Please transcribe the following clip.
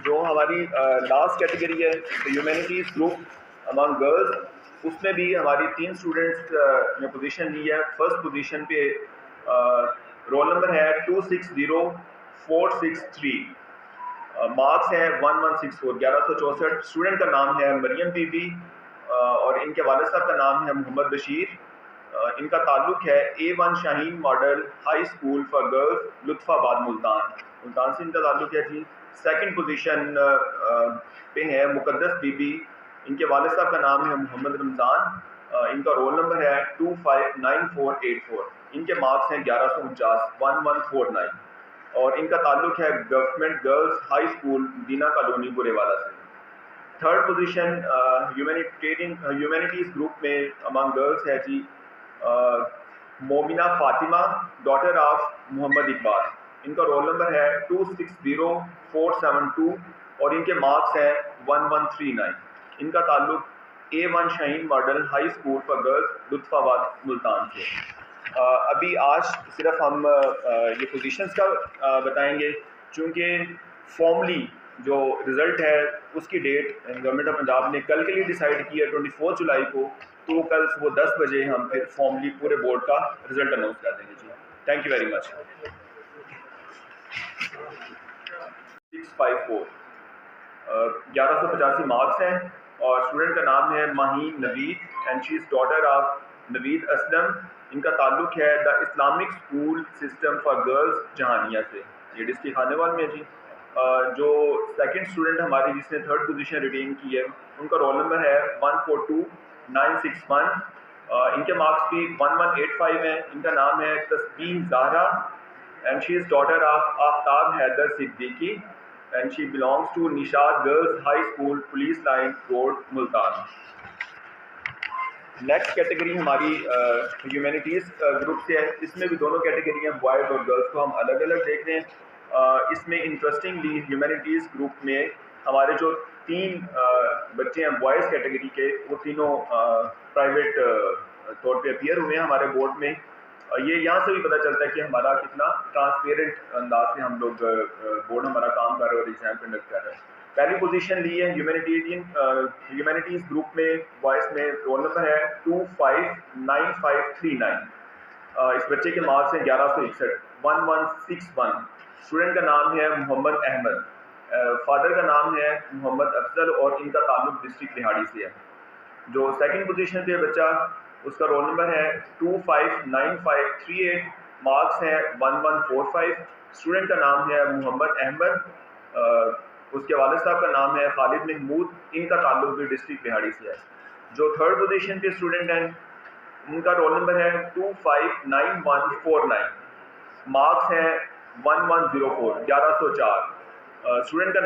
جو ہماری last category ہے ہیومینٹیز گروپ امانگ گرلز، اس میں بھی ہماری 3 اسٹوڈنٹس نے پوزیشن لی ہے. فرسٹ پوزیشن پہ رول نمبر ہے 260463، مارکس ہیں 1164 1164. اسٹوڈنٹ کا نام ہے مریم بی بی اور ان کے والد صاحب کا نام ہے محمد بشیر. ان کا تعلق ہے A1 Shaheen model high school for girls لطف آباد ملتان سے ان کا تعلق ہے جی. سیکنڈ پوزیشن پہ ہے مقدس بی بی، ان کے والد صاحب کا نام ہے محمد رمضان. ان کا رول نمبر ہے 259484. ان کے مارکس ہیں 1149 1149 اور ان کا تعلق ہے گورنمنٹ گرلز ہائی اسکول دینا کالونی برے والا سے. تھرڈ پوزیشن ہیومینٹیز گروپ میں امانگ گرلز ہے جی مومنہ فاطمہ ڈاٹر آف محمد اقبال. ان کا رول نمبر ہے 260472 اور ان کے مارکس ہیں 1139. ان کا تعلق A1 Shaheen model high school for girls لطف آباد ملتان سے. ابھی آج صرف ہم یہ پوزیشنز کا بتائیں گے، چونکہ فارملی جو رزلٹ ہے اس کی ڈیٹ گورنمنٹ آف پنجاب نے کل کے لیے ڈیسائیڈ کی ہے 24 جولائی کو. تو کل صبح 10 بجے ہم پھر فارملی پورے بورڈ کا رزلٹ اناؤنس کر دیں گے جی. Thank you very much. 654 1185 marks ہیں اور اسٹوڈنٹ کا نام ہے Maheen Naveed and she is daughter of Naveed Aslam. ان کا تعلق ہے the Islamic school system for girls Jahania سے، یہ ڈسٹرکٹ خانے وال میں جی. جو سیکنڈ اسٹوڈنٹ ہماری جس نے تھرڈ پوزیشن ریٹین کی ہے، ان کا رول نمبر ہے 142961. ان کے مارکس بھی 1185 ہیں. ان کا نام ہے Tasbeeh Zahra and she is daughter of Aftab Haider Siddiqui and she belongs to Nishat girls high school police line road Multan. Next category ہماری ہیومینٹیز گروپ سے ہے. اس میں بھی دونوں کیٹیگری ہیں، بوائز اور گرلز کو ہم الگ الگ دیکھ رہے ہیں. اس میں انٹرسٹنگلی ہیومینٹیز گروپ میں ہمارے جو 3 بچے ہیں بوائز کیٹیگری کے، وہ تینوں پرائیویٹ طور پہ اپیئر ہوئے ہیں ہمارے بورڈ میں. یہ یہاں سے بھی پتہ چلتا ہے کہ ہمارا کتنا ٹرانسپیرنٹ انداز سے ہم لوگ بورڈ ہمارا کام کر رہے ہیں اور ایگزام کنڈکٹ کر رہے ہیں. پہلی پوزیشن لی ہے ہیومینٹیز گروپ میں بوائز میں، رول نمبر ہے 259539. اس بچے کے مارکس ہیں 1161 1161. اسٹوڈنٹ کا نام ہے محمد احمد، فادر کا نام ہے محمد افضل اور ان کا تعلق ڈسٹرکٹ لہاڑی سے ہے. جو سیکنڈ پوزیشن پہ بچہ، اس کا رول نمبر ہے 259538. مارکس ہیں 1145. اسٹوڈنٹ کا نام ہے محمد احمد، اس کے والد صاحب کا نام ہے خالد محمود. ان کا تعلق بھی ڈسٹرکٹ لہاڑی سے ہے. جو تھرڈ پوزیشن پہ اسٹوڈنٹ ہیں، ان کا رول نمبر ہے 259149. مارکس ہیں 1104 1104. اسٹوڈنٹ کا